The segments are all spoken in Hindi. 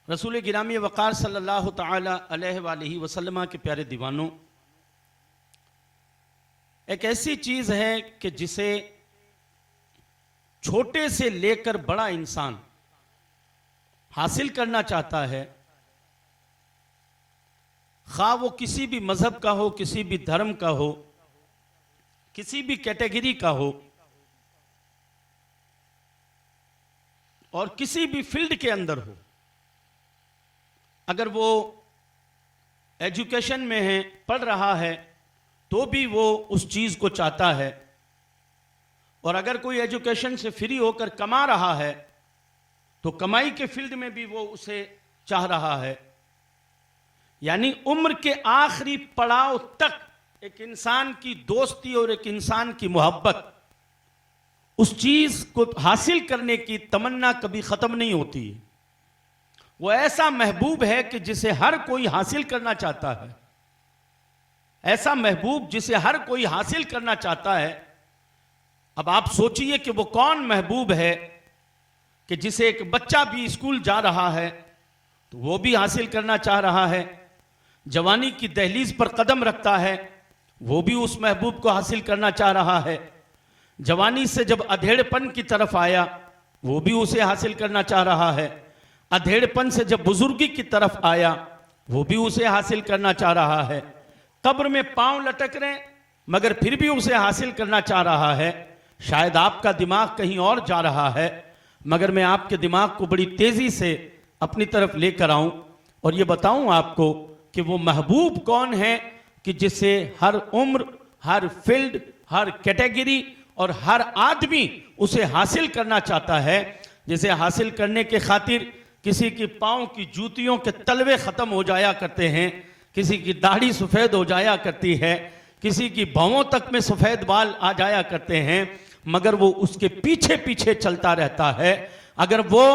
रसूल गिरामी वक़ार सल्लल्लाहु ताला अलैहि वसल्लम के प्यारे दीवानों, एक ऐसी चीज़ है कि जिसे छोटे से लेकर बड़ा इंसान हासिल करना चाहता है, खा वो किसी भी मजहब का हो, किसी भी धर्म का हो, किसी भी कैटेगरी का हो और किसी भी फील्ड के अंदर हो। अगर वो एजुकेशन में है, पढ़ रहा है, तो भी वो उस चीज़ को चाहता है। और अगर कोई एजुकेशन से फ्री होकर कमा रहा है तो कमाई के फील्ड में भी वो उसे चाह रहा है। यानी उम्र के आखिरी पड़ाव तक एक इंसान की दोस्ती और एक इंसान की मोहब्बत, उस चीज़ को हासिल करने की तमन्ना कभी ख़त्म नहीं होती। वो ऐसा महबूब है कि जिसे हर कोई हासिल करना चाहता है, ऐसा महबूब जिसे हर कोई हासिल करना चाहता है। अब आप सोचिए कि वो कौन महबूब है कि जिसे एक बच्चा भी स्कूल जा रहा है तो वो भी हासिल करना चाह रहा है, जवानी की दहलीज पर कदम रखता है, वो भी उस महबूब को हासिल करना चाह रहा है। जवानी से जब अधेड़पन की तरफ आया, वो भी उसे हासिल करना चाह रहा है। अधेड़पन से जब बुजुर्गी की तरफ आया, वो भी उसे हासिल करना चाह रहा है। कब्र में पांव लटक रहे मगर फिर भी उसे हासिल करना चाह रहा है। शायद आपका दिमाग कहीं और जा रहा है, मगर मैं आपके दिमाग को बड़ी तेजी से अपनी तरफ लेकर आऊं और ये बताऊं आपको कि वो महबूब कौन है कि जिसे हर उम्र, हर फील्ड, हर कैटेगरी और हर आदमी उसे हासिल करना चाहता है। जिसे हासिल करने के खातिर किसी की पांव की जूतियों के तलवे खत्म हो जाया करते हैं, किसी की दाढ़ी सफ़ेद हो जाया करती है, किसी की भौंहों तक में सफ़ेद बाल आ जाया करते हैं, मगर वो उसके पीछे पीछे चलता रहता है। अगर वो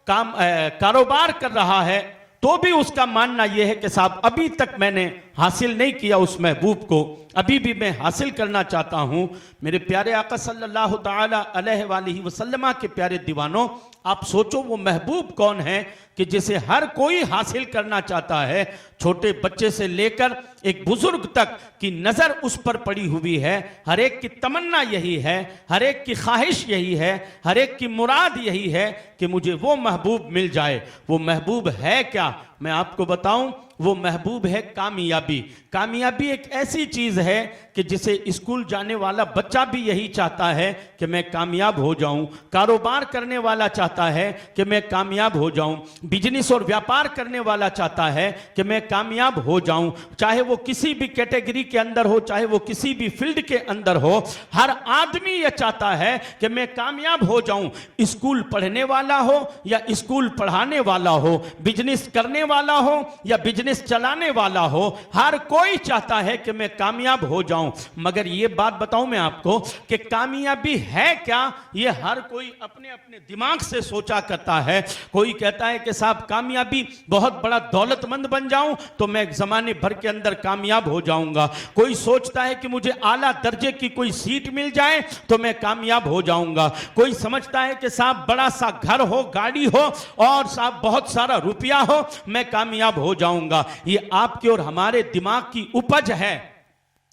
कारोबार कर रहा है तो भी उसका मानना यह है कि साहब अभी तक मैंने हासिल नहीं किया उस महबूब को, अभी भी मैं हासिल करना चाहता हूं। मेरे प्यारे आका सल्लल्लाहु ताला अलैहि वसल्लम के प्यारे दीवानों, आप सोचो वो महबूब कौन है कि जिसे हर कोई हासिल करना चाहता है। छोटे बच्चे से लेकर एक बुजुर्ग तक की नजर उस पर पड़ी हुई है। हर एक की तमन्ना यही है, हर एक की ख्वाहिश यही है, हर एक की मुराद यही है कि मुझे वो महबूब मिल जाए। वो महबूब है क्या? मैं आपको बताऊं, वो महबूब है कामयाबी। कामयाबी एक ऐसी चीज है कि जिसे स्कूल जाने वाला बच्चा भी यही चाहता है कि मैं कामयाब हो जाऊं। कारोबार करने वाला चाहता है कि मैं कामयाब हो जाऊं। बिजनेस और व्यापार करने वाला चाहता है कि मैं कामयाब हो जाऊं। चाहे वो किसी भी कैटेगरी के अंदर हो, चाहे वो किसी भी फील्ड के अंदर हो, हर आदमी यह चाहता है कि मैं कामयाब हो जाऊं। स्कूल पढ़ने वाला हो या स्कूल पढ़ाने वाला हो, बिजनेस करने वाला हो या बिजनेस चलाने वाला हो, हर कोई चाहता है कि मैं कामयाब हो जाऊं। मगर ये बात बताऊं मैं आपको कि कामयाबी है क्या, ये हर कोई अपने अपने दिमाग से सोचा करता है। कोई कहता है कि साहब कामयाबी बहुत बड़ा दौलतमंद बन जाऊं तो मैं जमाने भर के अंदर कामयाब हो जाऊंगा। कोई सोचता है कि मुझे आला दर्जे की कोई सीट मिल जाए तो मैं कामयाब हो जाऊंगा। कोई समझता है कि साहब बड़ा सा घर हो, गाड़ी हो और साहब बहुत सारा रुपया हो, मैं कामयाब हो जाऊंगा। ये आपके और हमारे दिमाग की उपज है।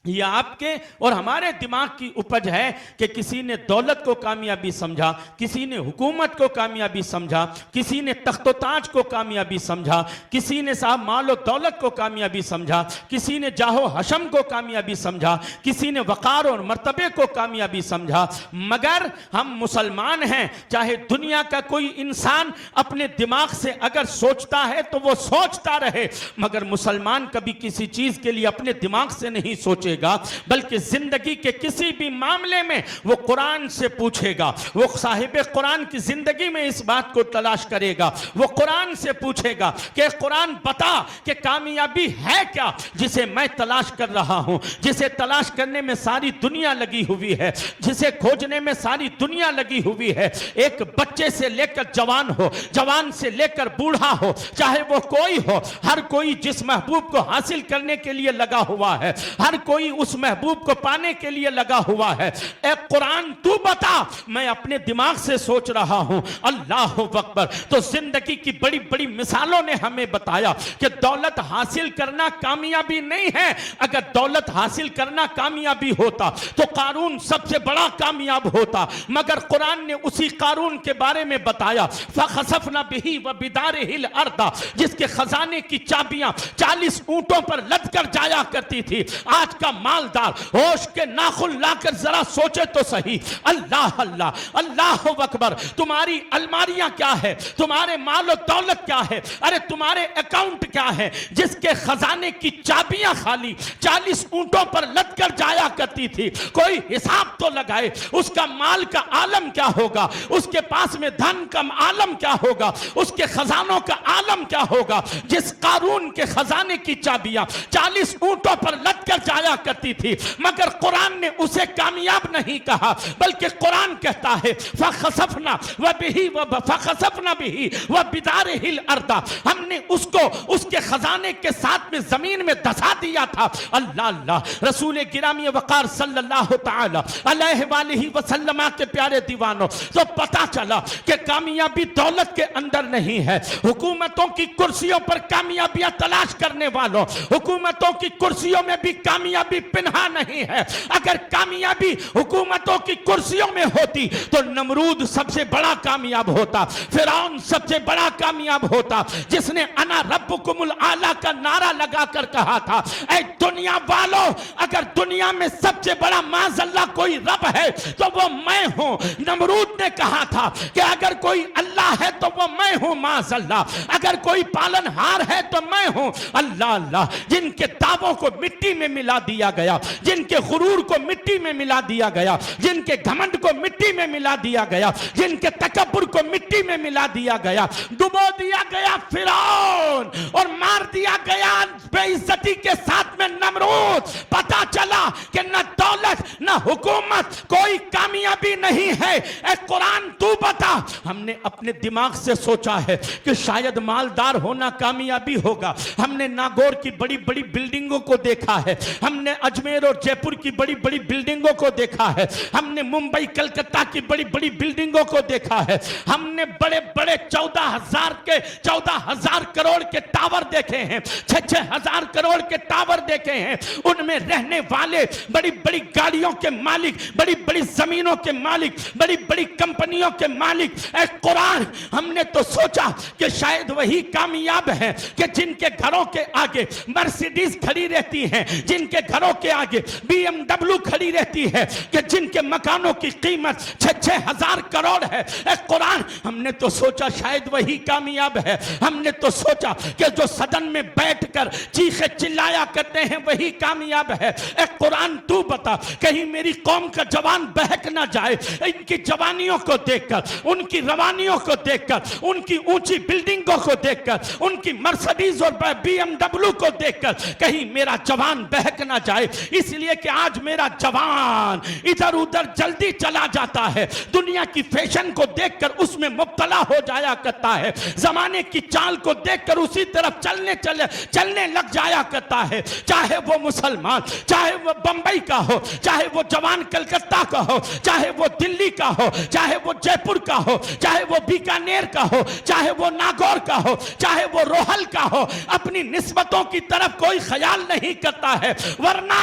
ये आपके और हमारे दिमाग की उपज है कि किसी ने दौलत को कामयाबी समझा, किसी ने हुकूमत को कामयाबी समझा, किसी ने तख्तो-ताज को कामयाबी समझा, किसी ने साहब मालो दौलत को कामयाबी समझा, किसी ने जाहो हशम को कामयाबी समझा, किसी ने वक़ार और मर्तबे को कामयाबी समझा। मगर हम मुसलमान हैं, चाहे दुनिया का कोई इंसान अपने दिमाग से अगर सोचता है तो वो सोचता रहे, मगर मुसलमान कभी किसी चीज के लिए अपने दिमाग से नहीं सोचे, बल्कि जिंदगी के किसी भी मामले में वो कुरान से पूछेगा। वो साहिब कुरान की जिंदगी में इस बात को तलाश करेगा। वो कुरान से पूछेगा कि कुरान बता कि कामयाबी है क्या जिसे मैं तलाश कर रहा हूं, जिसे तलाश करने में सारी दुनिया लगी हुई है, जिसे खोजने में सारी दुनिया लगी हुई है। एक बच्चे से लेकर जवान हो, जवान से लेकर बूढ़ा हो, चाहे वो कोई हो, हर कोई जिस महबूब को हासिल करने के लिए लगा हुआ है, हर कोई कोई उस महबूब को पाने के लिए लगा हुआ है। ए कुरान तू बता, मैं अपने दिमाग से सोच रहा हूं। अल्लाह अकबर। तो जिंदगी की बड़ी बड़ी मिसालों ने हमें बताया कि दौलत हासिल करना कामयाबी नहीं है। अगर दौलत हासिल करना कामयाबी होता तो कारून सबसे बड़ा कामयाब होता, मगर कुरान ने उसी कारून के बारे में बताया, फखसफना बिही व बिदारिहिल अर्दा, जिसके खजाने की चाबियां 40 ऊंटों पर लद कर जाया करती थी। आज का मालदार होश के नाखुन लाकर जरा सोचे तो सही। अल्लाह अल्लाह अल्लाह अकबर। तुम्हारी अलमारियां क्या है, तुम्हारे माल और दौलत क्या है, अरे तुम्हारे अकाउंट क्या है, जिसके खजाने की चाबियां खाली 40 ऊंटों पर लद कर जाया करती थी। कोई हिसाब तो लगाए, उसका माल का आलम क्या होगा, उसके पास में धन का आलम क्या होगा, उसके खजानों का आलम क्या होगा। जिस कारून के खजाने की चाबियां 40 ऊंटों पर लद कर जाया करती थी, मगर कुरान ने उसे कामयाब नहीं कहा, बल्कि कुरान कहता है फखसफना व बिही व फखसफना बिही व बिदारिहिल अर्दा, हमने उसको उसके खजाने के साथ में जमीन में धसा दिया था। अल्लाह अल्लाह। रसूल गिरामी वकार सल्लल्लाहु तआला अलैहि वसल्लम के प्यारे दीवानों, तो पता चला कि कामयाबी दौलत के अंदर नहीं है। हुकूमतों की कुर्सियों पर कामयाबियां तलाश करने वालों, हुकूमतों की कुर्सियों में भी कामयाबी पिन्हा नहीं है। अगर कामयाबी हुकूमतों की कुर्सियों में होती तो नमरूद सबसे बड़ा कामयाब होता, फिरौन सबसे बड़ा कामयाब होता, जिसने अना रब्बुकुमुल आला का नारा लगाकर कहा था, ऐ दुनिया वालों, अगर दुनिया में सबसे बड़ा माज़अल्लाह कोई रब है तो वो मैं हूं। नमरूद ने कहा था कि अगर कोई अल्लाह है तो वो मैं हूं माज़अल्लाह, अगर कोई पालनहार है तो मैं हूं। अल्लाह अल्लाह। जिनके दावों को मिट्टी में मिला दिया गया, जिनके गुरूर को मिट्टी में मिला दिया गया, जिनके घमंड को मिट्टी में मिला दिया गया, जिनके तकब्बुर को मिट्टी में मिला दिया गया, डुबो दिया गया फिरौन और मार दिया गया बेइज्जती के साथ में नमरूद। पता चला कि न दौलत न हुकूमत कोई कामयाबी नहीं है। ए कुरान तू बता। हमने अपने दिमाग से सोचा है कि शायद मालदार होना कामयाबी होगा। हमने नागौर की बड़ी बड़ी बिल्डिंगों को देखा है, हमने अजमेर और जयपुर की बड़ी बड़ी बिल्डिंगों को देखा है, हमने मुंबई कलकत्ता की बड़ी बड़ी बिल्डिंगों को देखा है, हमने बड़े बड़े 14,000 करोड़ के टावर देखे हैं, 6,000 करोड़ के टावर देखे हैं। उनमें रहने वाले बड़ी बड़ी गाड़ियों के मालिक, बड़ी बड़ी जमीनों के मालिक, बड़ी बड़ी कंपनियों के मालिक। ऐ कुरान, हमने तो सोचा कि शायद वही कामयाब है कि जिनके घरों के आगे मर्सिडीज खड़ी रहती है, जिनके घरों के आगे BMW खड़ी रहती है, कि जिनके मकानों की कीमत 6,000 करोड़ है। ऐ कुरान, हमने तो सोचा शायद वही कामयाब है। हमने तो सोचा कि जो सदन में बैठकर चीखे चिल्लाया करते हैं वही कामयाब है। ऐ कुरान तू बता, कहीं मेरी कौम का जवान बहक ना जाए इनकी जवानियों को देखकर, उनकी रवानियों को देखकर, उनकी ऊंची बिल्डिंगों को देखकर, उनकी मर्सिडीज और BMW को देखकर कहीं मेरा जवान बहक ना जाए। इसलिए कि आज मेरा जवान इधर उधर जल्दी चला जाता है, दुनिया की फैशन को देखकर उसमें मुब्तला हो जाया करता है, जमाने की चाल को देखकर उसी तरफ चलने लग जाया करता है। चाहे वो मुसलमान, चाहे वो बंबई का हो, चाहे वो जवान कलकत्ता का हो, चाहे वो दिल्ली का हो, चाहे वो जयपुर का हो, चाहे वो बीकानेर का हो, चाहे वो नागौर का हो, चाहे वो रोहल का हो, अपनी निस्बतों की तरफ कोई ख्याल नहीं करता है। वरना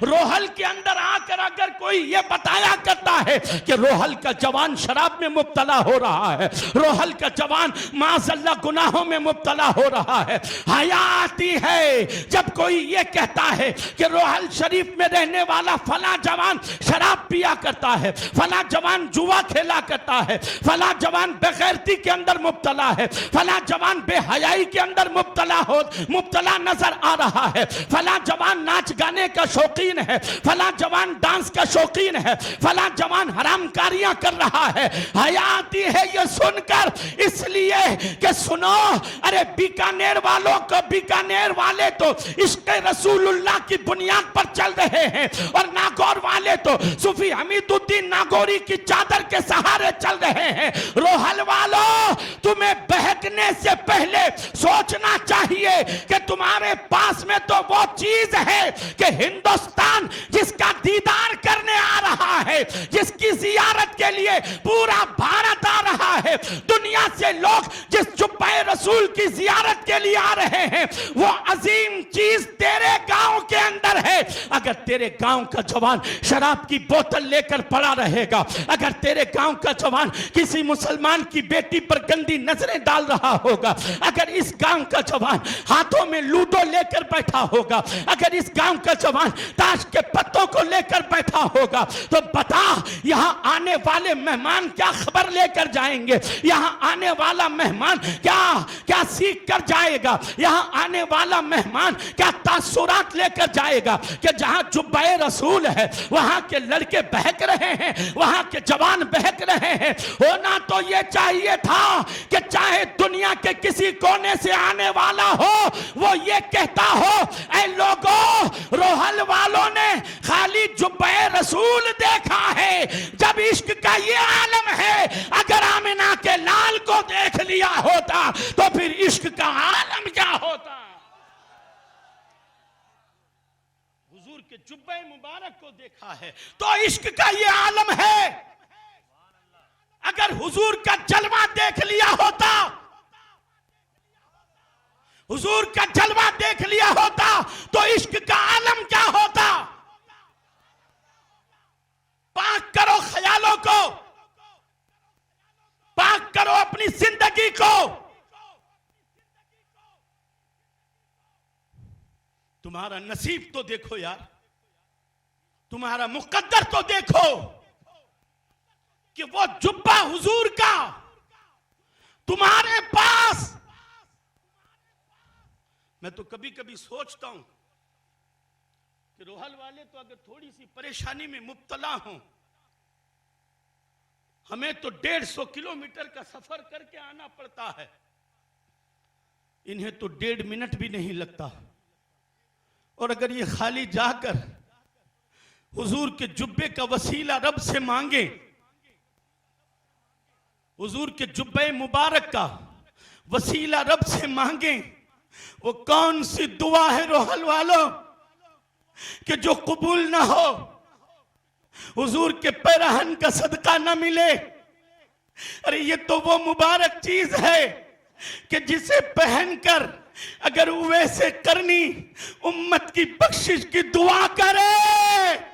रोहल के अंदर आकर अगर कोई ये बताया करता है कि रोहल का जवान शराब में मुब्तला हो रहा है, रोहल का जवान माज़अल्लाह गुनाहों में मुब्तला हो रहा है, हया आती है जब कोई ये कहता है कि रोहल शरीफ में रहने वाला फला जवान शराब पिया करता है, फला जवान जुआ खेला करता है, फला जवान बेगैरती के अंदर मुब्तला है, फला जवान बेहयाई के अंदर मुब्तला नजर आ रहा है, फला जवान नाच गाने का शौकीन है, फला जवान डांस का शौकीन है, फला जवान हरामकारियां कर रहा है। हया आती है ये सुनकर, इसलिए कि सुनो, अरे बीकानेर वालों को, बीकानेर वाले तो इश्क़ रसूलुल्लाह की बुनियाद पर चल रहे हैं और नागौर वाले तो सूफी हमीदुद्दीन नागौरी की चादर के सहारे चल रहे हैं। रोहल वालों, तुम्हें बहकने से पहले सोचना चाहिए कि तुम्हारे पास में तो वो चीज है कि हिंदुस्तान जिसका दीदार करने आ रहा है, जिसकी जियारत के लिए पूरा भारत आ रहा है, दुनिया से लोग जिस जुब्बे रसूल की जियारत के लिए आ रहे हैं, वो अजीम चीज तेरे गांव के अंदर है। अगर तेरे गांव का जवान शराब की बोतल लेकर पड़ा रहेगा, अगर तेरे गांव का जवान किसी मुसलमान की बेटी पर गंदी नजरें डाल रहा होगा, अगर इस गांव का जवान हाथों में लूडो लेकर बैठा होगा, अगर इस गांव का जवान ताश के पत्तों को लेकर बैठा होगा, तो बता यहां आने वाले मेहमान क्या खबर लेकर जाएंगे, यहां आने वाला मेहमान क्या क्या सीख कर जाएगा, यहां आने वाला मेहमान क्या तासुरात लेकर जाएगा कि जहां जुब्बे रसूल है वहां के लड़के बहक रहे हैं, वहां के जवान बहक रहे हैं। होना तो यह चाहिए था कि चाहे दुनिया के किसी कोने से आने वाला हो, वो ये कहता हो, ऐ लोगों, रोहल वालों ने खाली जुब्बे रसूल देखा है। जब इश्क का ये आलम है, अगर आमिना के लाल को देख लिया होता तो फिर इश्क का आलम क्या होता। हुजूर के जुब्बे मुबारक को देखा है तो इश्क का ये आलम है। अगर हुजूर का जलवा देख लिया होता, हुजूर का जलवा देख लिया होता तो इश्क का आलम क्या होता। पाक करो ख्यालों को, पाक करो अपनी जिंदगी को। तुम्हारा नसीब तो देखो यार, तुम्हारा मुकद्दर तो देखो कि वो जुब्बा हुजूर का तुम्हारे पास। मैं तो कभी कभी सोचता हूं कि रोहल वाले तो अगर थोड़ी सी परेशानी में मुब्तला हों, हमें तो 150 किलोमीटर का सफर करके आना पड़ता है, इन्हें तो 1.5 मिनट भी नहीं लगता। और अगर ये खाली जाकर हुजूर के जुब्बे का वसीला रब से मांगे, हुजूर के जुब्बे मुबारक का वसीला रब से मांगे, वो कौन सी दुआ है रोहल वालों कि जो कबूल ना हो, हुजूर के पैरहन का सदका ना मिले। अरे ये तो वो मुबारक चीज है कि जिसे पहनकर अगर वैसे करनी उम्मत की बख्शिश की दुआ करे,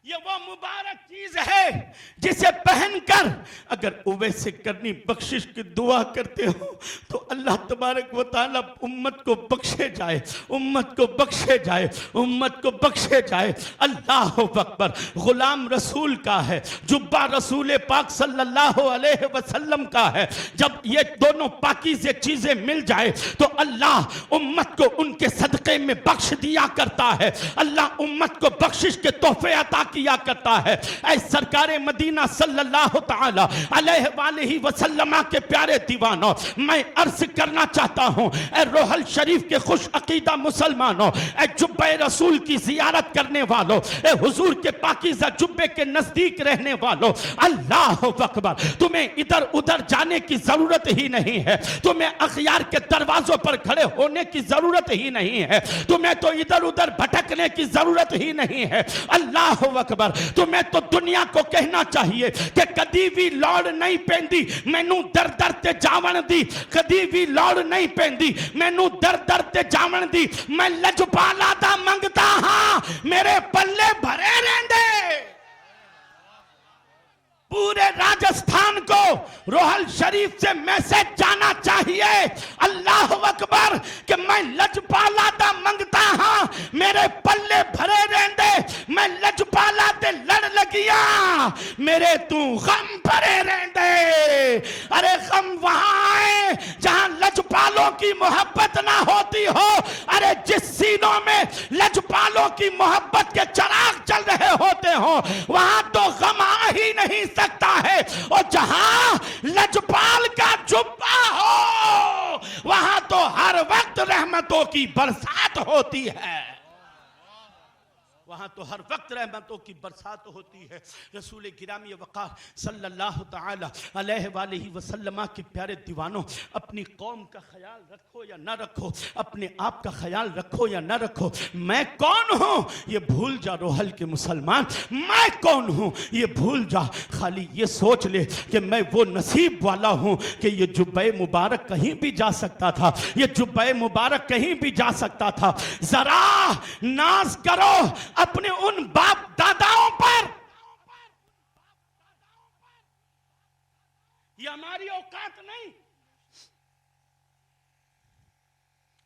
ये वो मुबारक चीज है जिसे पहनकर अगर उवैसे करनी बख्शिश की दुआ करते हो तो अल्लाह तबारक व तआला उम्मत को बख्शे जाए, उम्मत को बख्शे जाए, उम्मत को बख्शे जाए। अल्लाह अकबर। गुलाम रसूल का है, जुब्बा रसूल पाक सल्लल्लाहु अलैहि वसल्लम का है। जब ये दोनों पाकीज़े चीजें मिल जाए तो अल्लाह उम्मत को उनके सदक़े में बख्श दिया करता है। अल्लाह उम्मत को बख्शिश के तोहफे अता किया करता है। ऐ सरकारे मदीना सल्लल्लाहु तआला अलैहि वसल्लम के प्यारे दीवानों, मैं अर्ज करना चाहता हूं, ऐ रोहल शरीफ के खुश अकीदा मुसलमानों, ऐ जुब्बे रसूल की जियारत करने वालों, ऐ हुजूर के पाकीज़ा जुब्बे के नजदीक रहने वालों, अल्लाह अकबर। तुम्हें इधर उधर जाने की जरूरत ही नहीं है, तुम्हें अखयार के दरवाजों पर खड़े होने की जरूरत ही नहीं है, तुम्हें तो इधर उधर भटकने की जरूरत ही नहीं है। अल्लाह अकबर। तुम्हें तो दुनिया को कहना चाहिए कि कदी भी लौड़ नहीं पैंदी मैनू दर दर ते जावन दी, कदी भी लौड़ नहीं पैंदी मैनू दर दर ते जावन दी। मैं लजपाला दा मंगता हां, मेरे पल्ले भरे रहंदे। पूरे राजस्थान को रोहल शरीफ से मैसेज जाना चाहिए, अल्लाह अकबर, कि मैं लजपाला दा मंगता हां, मेरे पल्ले भरे रहंदे। मैं लजपाला ते लड़ लगिया, मेरे तू गम भरे रहंदे। अरे गम वहां है जहां लजपालों की मोहब्बत ना होती हो। अरे जिस सीनों में लजपालों की मोहब्बत के चिराग चल रहे होते हो वहां तो गम आ ही नहीं सकता है। और जहां लजपाल का जुब्बा हो वहां तो हर वक्त रहमतों की बरसात होती है। वहाँ तो हर वक्त रहमतों की बरसात होती है। रसूल गिरामी वक़ार सल्लल्लाहु ताला अलैहि वसल्लम के प्यारे दीवानों, अपनी कौम का ख्याल रखो या ना रखो, अपने आप का ख्याल रखो या ना रखो, मैं कौन हूँ ये भूल जा रोहल के मुसलमान, मैं कौन हूँ ये भूल जा। खाली ये सोच ले कि मैं वो नसीब वाला हूँ कि ये जुब्बे मुबारक कहीं भी जा सकता था, ये जुब्बे मुबारक कहीं भी जा सकता था। जरा नाज करो अपने उन बाप दादाओं पर। ये हमारी औकात नहीं।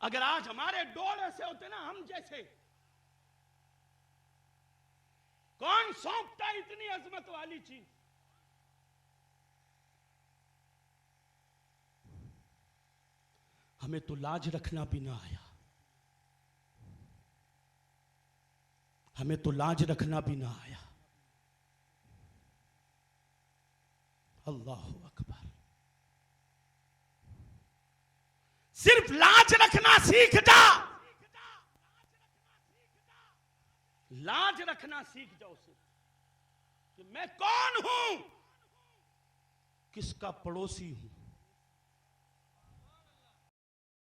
अगर आज हमारे डोल ऐसे होते ना, हम जैसे, कौन सौंपता इतनी अजमत वाली चीज। हमें तो लाज रखना भी ना आया, हमें तो लाज रखना भी ना आया। अल्लाह अकबर। सिर्फ लाज रखना सीख जा, लाज रखना सीख जाओ सिर्फ कि मैं कौन हूं, किसका पड़ोसी हूं।